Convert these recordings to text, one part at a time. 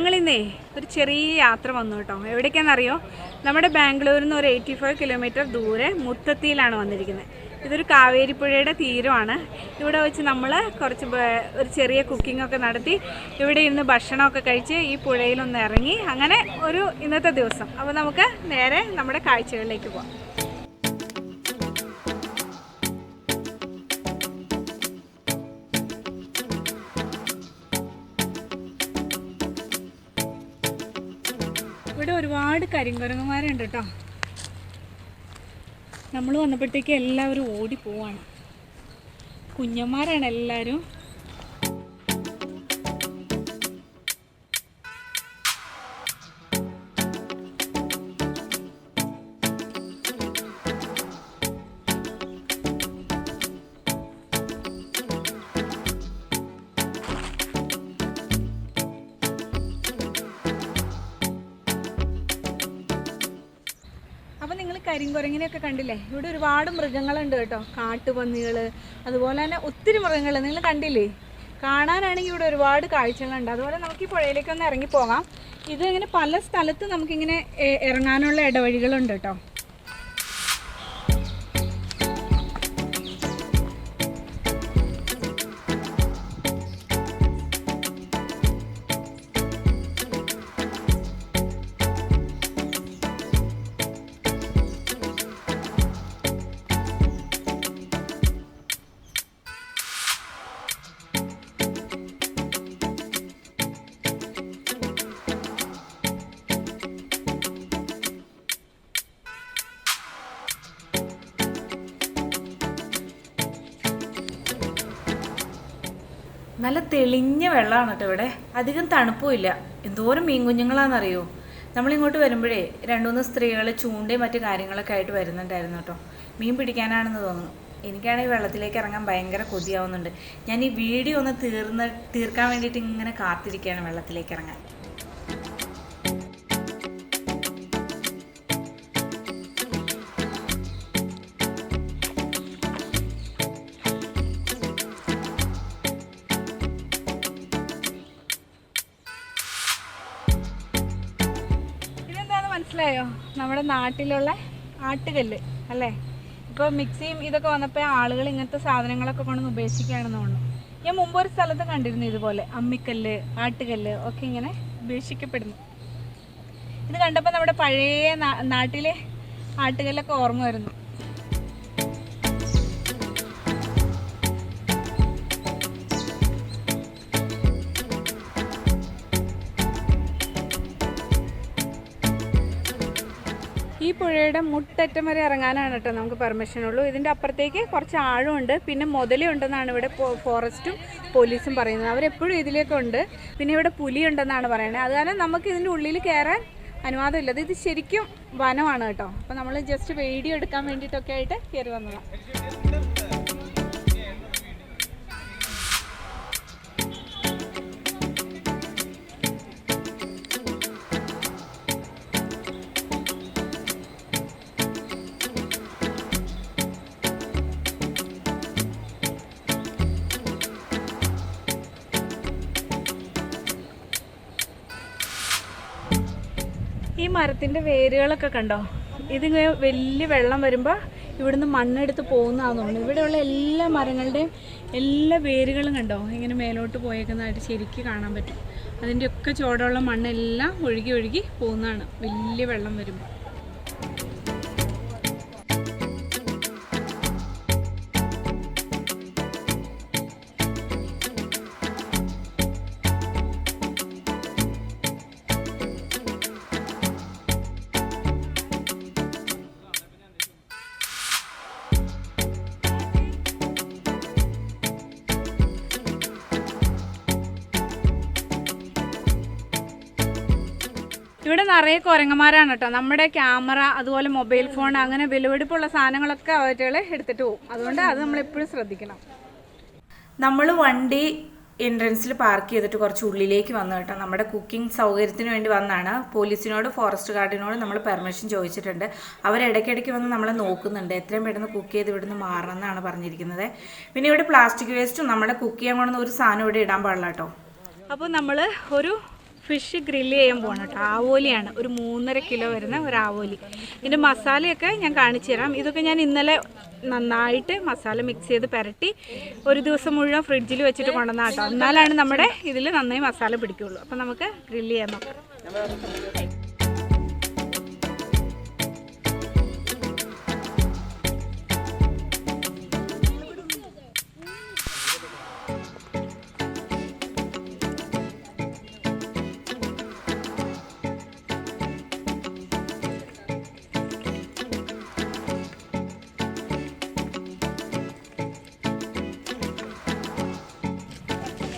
ഞങ്ങളിന്നേ ഒരു ചെറിയ യാത്ര വന്നു കേട്ടോ. എവിടേക്കാണെന്നറിയോ? നമ്മുടെ ബാംഗ്ലൂരിൽ നിന്ന് ഒരു 85 കിലോമീറ്റർ ദൂരെ മുത്തത്തിയിലാണ് വന്നിരിക്കുന്നത്. ഇതൊരു കാവേരി പുഴയുടെ തീരമാണ്. ഇവിടെ വെച്ച് നമ്മൾ ഒരു ചെറിയ കുക്കിങ്ങൊക്കെ നടത്തി ഇവിടെ ഇരുന്ന് ഭക്ഷണമൊക്കെ കഴിച്ച് ഈ പുഴയിലൊന്ന് ഇറങ്ങി അങ്ങനെ ഒരു ഇന്നത്തെ ദിവസം. അപ്പോൾ നമുക്ക് നേരെ നമ്മുടെ കാഴ്ചകളിലേക്ക് പോകാം. ഇവിടെ ഒരുപാട് കരിങ്കുരങ്ങന്മാരുണ്ട് കേട്ടോ. നമ്മൾ വന്നപ്പോഴത്തേക്ക് എല്ലാവരും ഓടിപ്പോവാണ്. കുഞ്ഞന്മാരാണ് എല്ലാവരും. അപ്പോൾ നിങ്ങൾ കരിങ്കുരങ്ങിനെയൊക്കെ കണ്ടില്ലേ? ഇവിടെ ഒരുപാട് മൃഗങ്ങളുണ്ട് കേട്ടോ. കാട്ടുപന്നികൾ, അതുപോലെ തന്നെ ഒത്തിരി മൃഗങ്ങൾ നിങ്ങൾ കണ്ടില്ലേ? കാണാനാണെങ്കിൽ ഇവിടെ ഒരുപാട് കാഴ്ചകളുണ്ട്. അതുപോലെ നമുക്ക് ഈ പുഴയിലേക്കൊന്ന് ഇറങ്ങി പോകാം. ഇത് ഇങ്ങനെ പല സ്ഥലത്ത് നമുക്കിങ്ങനെ ഇറങ്ങാനുള്ള ഇടവഴികളുണ്ട് കേട്ടോ. നല്ല തെളിഞ്ഞ വെള്ളമാണ് കേട്ടോ. ഇവിടെ അധികം തണുപ്പുമില്ല. എന്തോരം മീൻ കുഞ്ഞുങ്ങളാണെന്നറിയോ? നമ്മളിങ്ങോട്ട് വരുമ്പോഴേ 2-3 സ്ത്രീകൾ ചൂണ്ടയും മറ്റു കാര്യങ്ങളൊക്കെ ആയിട്ട് വരുന്നുണ്ടായിരുന്നു കേട്ടോ. മീൻ പിടിക്കാനാണെന്ന് തോന്നുന്നു. എനിക്കാണെങ്കിൽ വെള്ളത്തിലേക്ക് ഇറങ്ങാൻ ഭയങ്കര കൊതിയാവുന്നുണ്ട്. ഞാൻ ഈ വീഡിയോ ഒന്ന് തീർക്കാൻ വേണ്ടിയിട്ട് ഇങ്ങനെ കാത്തിരിക്കുകയാണ് വെള്ളത്തിലേക്ക് ഇറങ്ങാൻ. മനസ്സിലായോ? നമ്മുടെ നാട്ടിലുള്ള ആട്ടുകല്ല് അല്ലേ? ഇപ്പോൾ മിക്സിയും ഇതൊക്കെ വന്നപ്പോൾ ആളുകൾ ഇങ്ങനത്തെ സാധനങ്ങളൊക്കെ കൊണ്ടൊന്ന് ഉപേക്ഷിക്കുകയാണെന്ന് തോന്നുന്നു. ഞാൻ മുമ്പ് ഒരു സ്ഥലത്ത് കണ്ടിരുന്നു ഇതുപോലെ അമ്മിക്കല്ല്, ആട്ടുകല്ല് ഒക്കെ ഇങ്ങനെ ഉപേക്ഷിക്കപ്പെടുന്നു. ഇത് കണ്ടപ്പോൾ നമ്മുടെ പഴയ നാട്ടിലെ ആട്ടുകല്ലൊക്കെ ഓർമ്മ വരുന്നു. ഈ പുഴയുടെ മുട്ടറ്റം വരെ ഇറങ്ങാനാണ് കേട്ടോ നമുക്ക് പെർമിഷൻ ഉള്ളൂ. ഇതിൻ്റെ അപ്പുറത്തേക്ക് കുറച്ച് ആഴമുണ്ട്. പിന്നെ മുതലുണ്ടെന്നാണ് ഇവിടെ ഫോറസ്റ്റും പോലീസും പറയുന്നത്. അവരെപ്പോഴും ഇതിലേക്കുണ്ട്. പിന്നെ ഇവിടെ പുലിയുണ്ടെന്നാണ് പറയുന്നത്. അത് കാരണം നമുക്ക് ഇതിൻ്റെ ഉള്ളിൽ കയറാൻ അനുവാദമില്ല. ഇത് ശരിക്കും വനമാണ് കേട്ടോ. അപ്പോൾ നമ്മൾ ജസ്റ്റ് വീഡിയോ എടുക്കാൻ വേണ്ടിയിട്ടൊക്കെ ആയിട്ട് കയറി വന്നതാണ്. ഈ മരത്തിൻ്റെ വേരുകളൊക്കെ കണ്ടോ? ഇതിങ്ങനെ വലിയ വെള്ളം വരുമ്പോൾ ഇവിടുന്ന് മണ്ണെടുത്ത് പോകുന്നതാണെന്ന് തോന്നുന്നു. ഇവിടെയുള്ള എല്ലാ മരങ്ങളുടെയും എല്ലാ വേരുകളും കണ്ടോ ഇങ്ങനെ മേലോട്ട് പോയേക്കുന്നതായിട്ട് ശരിക്കും കാണാൻ പറ്റും. അതിൻ്റെയൊക്കെ ചുവടുള്ള മണ്ണെല്ലാം ഒഴുകി ഒഴുകി പോകുന്നതാണ് വലിയ വെള്ളം വരുമ്പോൾ. ഇവിടെ നിറയെ കുരങ്ങന്മാരാണ് കേട്ടോ. നമ്മുടെ ക്യാമറ, അതുപോലെ മൊബൈൽ ഫോൺ, അങ്ങനെ വിലപിടിപ്പുള്ള സാധനങ്ങളൊക്കെ അവറ്റകൾ എടുത്തിട്ട് പോകും. അതുകൊണ്ട് അത് നമ്മളെപ്പോഴും ശ്രദ്ധിക്കണം. നമ്മൾ വണ്ടി എൻട്രൻസിൽ പാർക്ക് ചെയ്തിട്ട് കുറച്ച് ഉള്ളിലേക്ക് വന്നു കേട്ടോ. നമ്മുടെ കുക്കിംഗ് സൗകര്യത്തിന് വേണ്ടി വന്നാണ്. പോലീസിനോട് ഫോറസ്റ്റ് ഗാർഡിനോട് നമ്മൾ പെർമിഷൻ ചോദിച്ചിട്ടുണ്ട്. അവരിടയ്ക്കിടയ്ക്ക് വന്ന് നമ്മളെ നോക്കുന്നുണ്ട്. എത്രയും പെട്ടെന്ന് കുക്ക് ചെയ്ത് ഇവിടുന്ന് മാറണം എന്നാണ് പറഞ്ഞിരിക്കുന്നത്. പിന്നെ ഇവിടെ പ്ലാസ്റ്റിക് വേസ്റ്റും നമ്മുടെ കുക്ക് ചെയ്യാൻ കൊണ്ടുവന്ന ഒരു സാധനം ഇവിടെ ഇടാൻ പാടില്ല കേട്ടോ. അപ്പോൾ നമ്മൾ ഒരു ഫിഷ് ഗ്രില്ല് ചെയ്യാൻ പോകണം കേട്ടോ. ആവോലിയാണ്, ഒരു 3.5 കിലോ വരുന്ന ഒരു ആവോലി. ഇതിൻ്റെ മസാലയൊക്കെ ഞാൻ കാണിച്ചു തരാം. ഇതൊക്കെ ഞാൻ ഇന്നലെ നന്നായിട്ട് മസാല മിക്സ് ചെയ്ത് പുരട്ടി ഒരു ദിവസം മുഴുവൻ ഫ്രിഡ്ജിൽ വെച്ചിട്ട് കൊണ്ടുവന്നാൽ കേട്ടോ. എന്നാലാണ് നമ്മുടെ ഇതിൽ നന്നായി മസാല പിടിക്കുകയുള്ളൂ. അപ്പം നമുക്ക് ഗ്രില്ല് ചെയ്യാൻ നോക്കാം.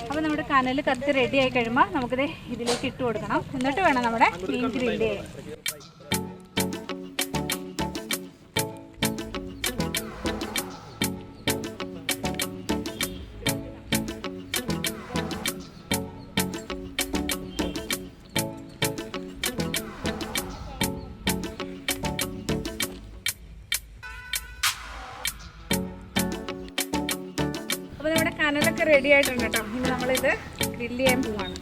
അപ്പോൾ നമ്മുടെ കനൽ കത്തി റെഡി ആയി കഴിയുമ്പോൾ നമുക്കിത് ഇതിലേക്ക് ഇട്ട് കൊടുക്കണം. എന്നിട്ട് വേണം നമ്മുടെ മീൻ ഗ്രില്ല് ചെയ്യാൻ. അപ്പോൾ നമ്മുടെ കനലൊക്കെ റെഡി ആയിട്ടുണ്ട് കേട്ടോ. ഇനി നമ്മളിത് ഗ്രില്ല് ചെയ്യാൻ പോവാണ്.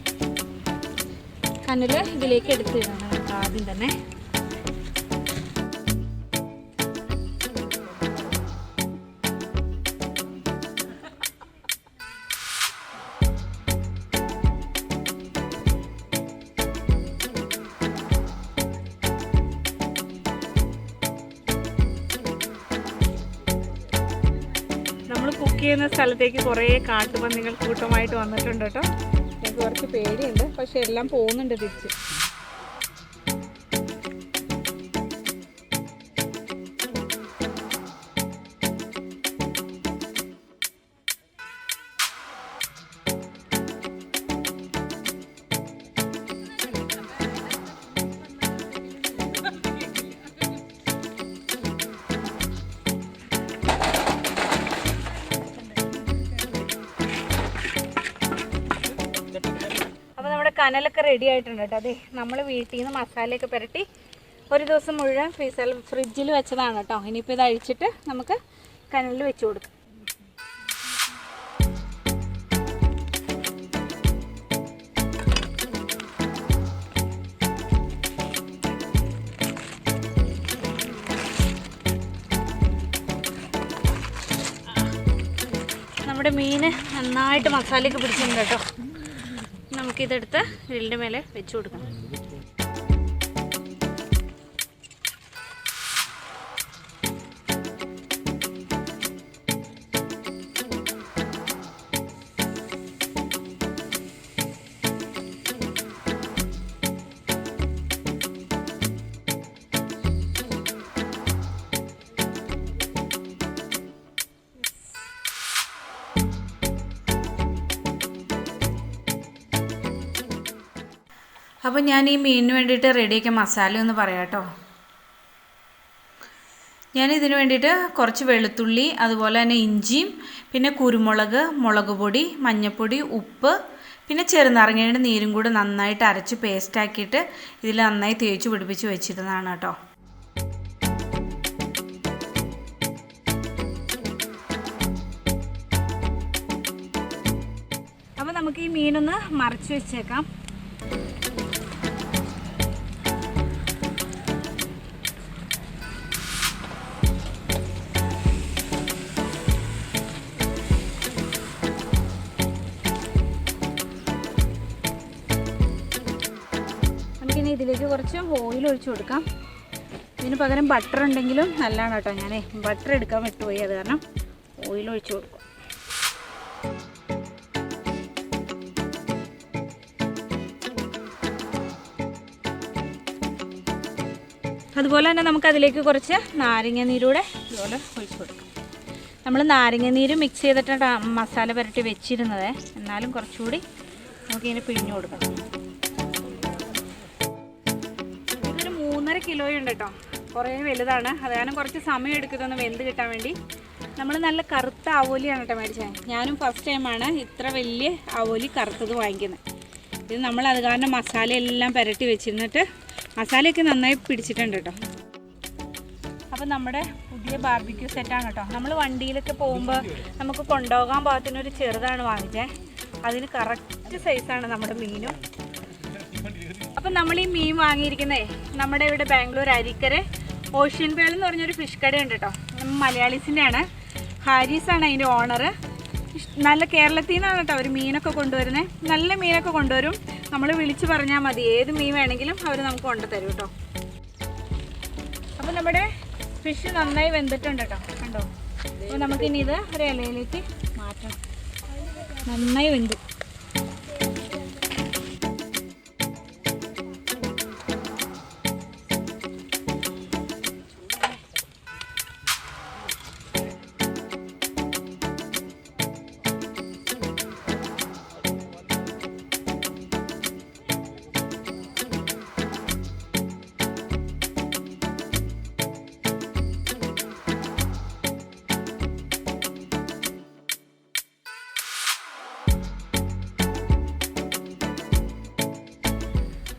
കനൽ ഇതിലേക്ക് എടുത്തിടണം നമുക്ക് ആദ്യം തന്നെ. നമ്മൾ കുക്ക് ചെയ്യുന്ന സ്ഥലത്തേക്ക് കുറേ കാട്ടുപന്നികൾ കൂട്ടമായിട്ട് വന്നിട്ടുണ്ട് കേട്ടോ. എനിക്ക് കുറച്ച് പേടിയുണ്ട്, പക്ഷെ എല്ലാം പോകുന്നുണ്ട് തിരിച്ച്. കനലൊക്കെ റെഡി ആയിട്ടുണ്ട് കേട്ടോ. അതെ, നമ്മൾ വീട്ടിൽ നിന്ന് മസാലയൊക്കെ പുരട്ടി ഒരു ദിവസം മുഴുവൻ ഫ്രിഡ്ജിൽ വെച്ചതാണ് കേട്ടോ. ഇനിയിപ്പോൾ ഇത് അഴിച്ചിട്ട് നമുക്ക് കനലിൽ വെച്ച് കൊടുക്കാം. നമ്മുടെ മീൻ നന്നായിട്ട് മസാലയൊക്കെ പിടിച്ചിട്ടുണ്ട് കേട്ടോ. നമുക്കിതെടുത്ത് ഗ്രില്ലിൻ്റെ മേലെ വെച്ച് കൊടുക്കണം. അപ്പോൾ ഞാൻ ഈ മീനിന് വേണ്ടിയിട്ട് റെഡിയാക്കിയ മസാല ഒന്ന് പറയാം കേട്ടോ. ഞാനിതിന് വേണ്ടിയിട്ട് കുറച്ച് വെളുത്തുള്ളി, അതുപോലെ തന്നെ ഇഞ്ചിയും, പിന്നെ കുരുമുളക്, മുളക് പൊടി, മഞ്ഞൾപ്പൊടി, ഉപ്പ്, പിന്നെ ചെറുനാരങ്ങയുടെ നീരും കൂടെ നന്നായിട്ട് അരച്ച് പേസ്റ്റാക്കിയിട്ട് ഇതിൽ നന്നായി തേച്ച് പിടിപ്പിച്ച് വെച്ചിരുന്നതാണ് കേട്ടോ. അപ്പോൾ നമുക്ക് ഈ മീനൊന്ന് മറിച്ച് വെച്ചേക്കാം. ഇതിലേക്ക് കുറച്ച് ഓയിൽ ഒഴിച്ച് കൊടുക്കാം. ഇതിന് പകരം ബട്ടർ ഉണ്ടെങ്കിലും നല്ലതാണ് കേട്ടോ. ഞാൻ ബട്ടർ എടുക്കാൻ വിട്ടുപോയി, അത് കാരണം ഓയിൽ ഒഴിച്ച് കൊടുക്കും. അതുപോലെ തന്നെ നമുക്കതിലേക്ക് കുറച്ച് നാരങ്ങ നീരൂടെ ഇതുപോലെ ഒഴിച്ച് കൊടുക്കാം. നമ്മൾ നാരങ്ങ നീര് മിക്സ് ചെയ്തിട്ടാണ് മസാല പുരട്ടി വെച്ചിരുന്നത്. എന്നാലും കുറച്ചുകൂടി നമുക്കിങ്ങനെ പിഴിഞ്ഞു കൊടുക്കാം. 3.5 കിലോയുണ്ട് കേട്ടോ. കുറേ വലുതാണ്, അത് കാരണം കുറച്ച് സമയം എടുക്കുന്നൊന്ന് വെന്ത് കിട്ടാൻ വേണ്ടി. നമ്മൾ നല്ല കറുത്ത ആവോലിയാണ് കേട്ടോ മേടിച്ചത്. ഞാനും ഫസ്റ്റ് ടൈമാണ് ഇത്ര വലിയ ആവോലി കറുത്തത് വാങ്ങിക്കുന്നത്. ഇത് നമ്മൾ അത് കാരണം മസാലയെല്ലാം പുരട്ടി വെച്ചിരുന്നിട്ട് മസാലയൊക്കെ നന്നായി പിടിച്ചിട്ടുണ്ട് കേട്ടോ. അപ്പോൾ നമ്മുടെ പുതിയ ബാർബിക്യൂ സെറ്റാണ് കേട്ടോ. നമ്മൾ വണ്ടിയിലൊക്കെ പോകുമ്പോൾ നമുക്ക് കൊണ്ടുപോകാൻ പാകത്തിനൊരു ചെറുതാണ് വാങ്ങിച്ചത്. അതിന് കറക്റ്റ് സൈസാണ് നമ്മുടെ മീനും. അപ്പം നമ്മൾ ഈ മീൻ വാങ്ങിയിരിക്കുന്നേ നമ്മുടെ ഇവിടെ ബാംഗ്ലൂർ അരിക്കര ഓഷ്യൻ പേൾ എന്ന് പറഞ്ഞൊരു ഫിഷ് കടയുണ്ട് കേട്ടോ. മലയാളീസിൻ്റെ ആണ്. ഹാരിസാണ് അതിൻ്റെ ഓണർ. നല്ല കേരളത്തിൽ നിന്നാണ് കേട്ടോ അവർ മീനൊക്കെ കൊണ്ടുവരുന്നത്. നല്ല മീനൊക്കെ കൊണ്ടുവരും. നമ്മൾ വിളിച്ച് പറഞ്ഞാൽ മതി, ഏത് മീൻ വേണമെങ്കിലും അവർ നമുക്ക് കൊണ്ടുതരും കേട്ടോ. അപ്പോൾ നമ്മുടെ ഫിഷ് നന്നായി വെന്തിട്ടുണ്ട് കേട്ടോ, കണ്ടോ. അപ്പോൾ നമുക്കിനി ഇത് ഒരു ഇലയിലേക്ക് മാറ്റണം. നന്നായി വെന്തു.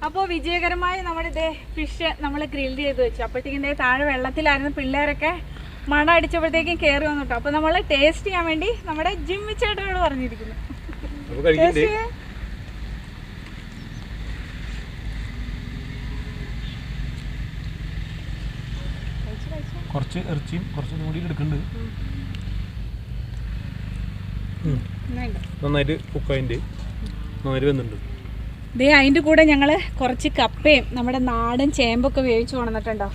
അപ്പോൾ വിജയകരമായി നമ്മുടെ ഇതേ ഫിഷ് നമ്മൾ ഗ്രിൽ ചെയ്ത് വെച്ചു. അപ്പോഴത്തേക്കും ഇതേ താഴെ വെള്ളത്തിലായിരുന്നു. പിള്ളേരൊക്കെ മണ അടിച്ചപ്പോഴത്തേക്കും കയറി വന്നു കേട്ടോ. അപ്പോൾ നമ്മൾ ടേസ്റ്റ് ചെയ്യാൻ വേണ്ടി നമ്മുടെ ജിമ്മി ചേട്ടനോട് പറഞ്ഞിരിക്കുന്നു. കുറച്ച് ഇറച്ചിയും കുറച്ച് കൂടി എടുക്കുന്നുണ്ട്. നന്നായിട്ട് കുക്കായിൻ്റെ നന്നായിട്ട് വന്നിട്ടുണ്ട്. ദേ അതിൻ്റെ കൂടെ ഞങ്ങൾ കുറച്ച് കപ്പയും നമ്മുടെ നാടൻ ചേമ്പൊക്കെ വേവിച്ച് കൊണ്ടുവന്നിട്ടുണ്ടോ.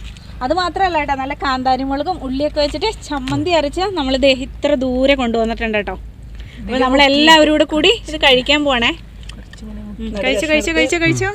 അത് മാത്രമല്ല കേട്ടോ, നല്ല കാന്താരിമുളകും ഉള്ളിയൊക്കെ വെച്ചിട്ട് ചമ്മന്തി അരച്ച് നമ്മൾ ദേ ഇത്ര ദൂരെ കൊണ്ടുവന്നിട്ടുണ്ട് കേട്ടോ. അപ്പോൾ നമ്മളെല്ലാവരും കൂടെ കൂടി ഇത് കഴിക്കാൻ പോണേ. കഴിച്ചോ.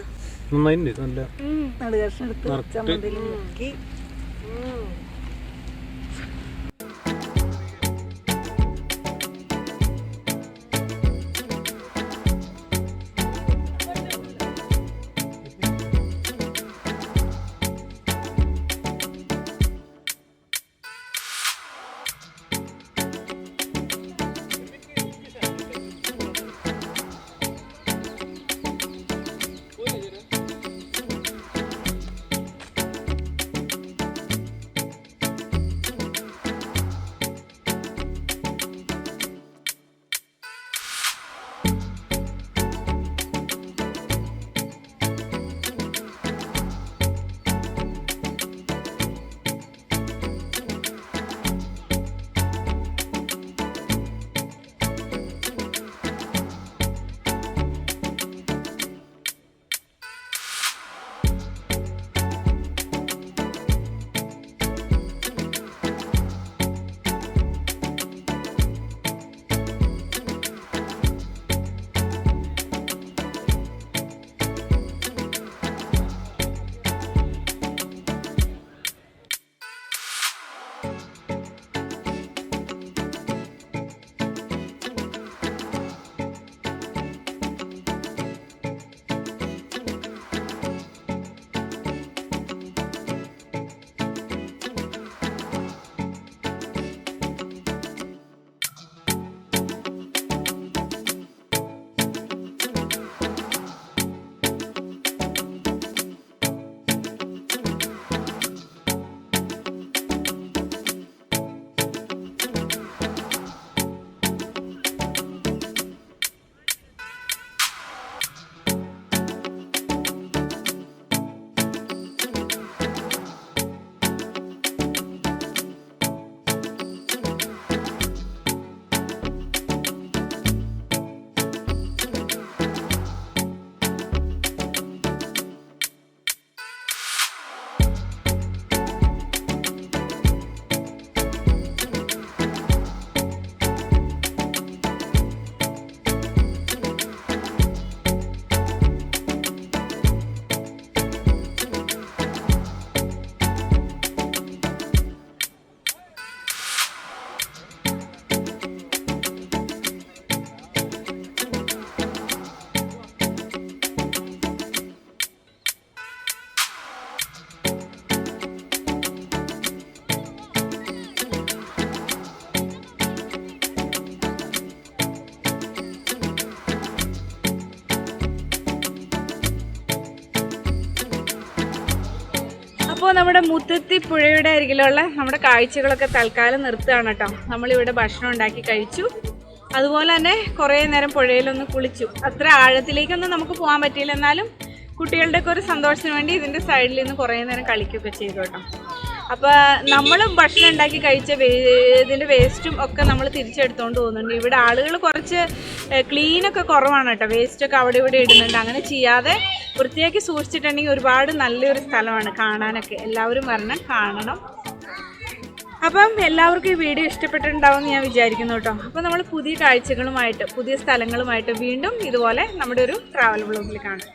അപ്പോൾ നമ്മുടെ മുത്തത്തി പുഴയുടെ അരികിലുള്ള നമ്മുടെ കാഴ്ചകളൊക്കെ തൽക്കാലം നിർത്തുകയാണ് കേട്ടോ. നമ്മളിവിടെ ഭക്ഷണം ഉണ്ടാക്കി കഴിച്ചു, അതുപോലെ തന്നെ കുറേ നേരം പുഴയിലൊന്ന് കുളിച്ചു. അത്ര ആഴത്തിലേക്കൊന്നും നമുക്ക് പോകാൻ പറ്റിയില്ല, എന്നാലും കുട്ടികളുടെയൊക്കെ ഒരു സന്തോഷത്തിന് വേണ്ടി ഇതിൻ്റെ സൈഡിൽ നിന്ന് കുറേ നേരം കളിക്കുകയൊക്കെ ചെയ്തു കേട്ടോ. അപ്പോൾ നമ്മൾ ഭക്ഷണം ഉണ്ടാക്കി കഴിച്ച ഇതിൻ്റെ വേസ്റ്റും ഒക്കെ നമ്മൾ തിരിച്ചെടുത്തുകൊണ്ട് പോകുന്നുണ്ട്. ഇവിടെ ആളുകൾ കുറച്ച് ക്ലീനൊക്കെ കുറവാണ് കേട്ടോ, വേസ്റ്റൊക്കെ അവിടെ ഇവിടെ ഇടുന്നുണ്ട്. അങ്ങനെ ചെയ്യാതെ വൃത്തിയാക്കി സൂക്ഷിച്ചിട്ടുണ്ടെങ്കിൽ ഒരുപാട് നല്ലൊരു സ്ഥലമാണ് കാണാനൊക്കെ. എല്ലാവരും വരണം, കാണണം. അപ്പം എല്ലാവർക്കും ഈ വീഡിയോ ഇഷ്ടപ്പെട്ടിട്ടുണ്ടാവുമെന്ന് ഞാൻ വിചാരിക്കുന്നു കേട്ടോ. അപ്പോൾ നമ്മൾ പുതിയ കാഴ്ചകളുമായിട്ട് പുതിയ സ്ഥലങ്ങളുമായിട്ട് വീണ്ടും ഇതുപോലെ നമ്മുടെ ഒരു ട്രാവൽ വ്ളോഗിൽ കാണാം.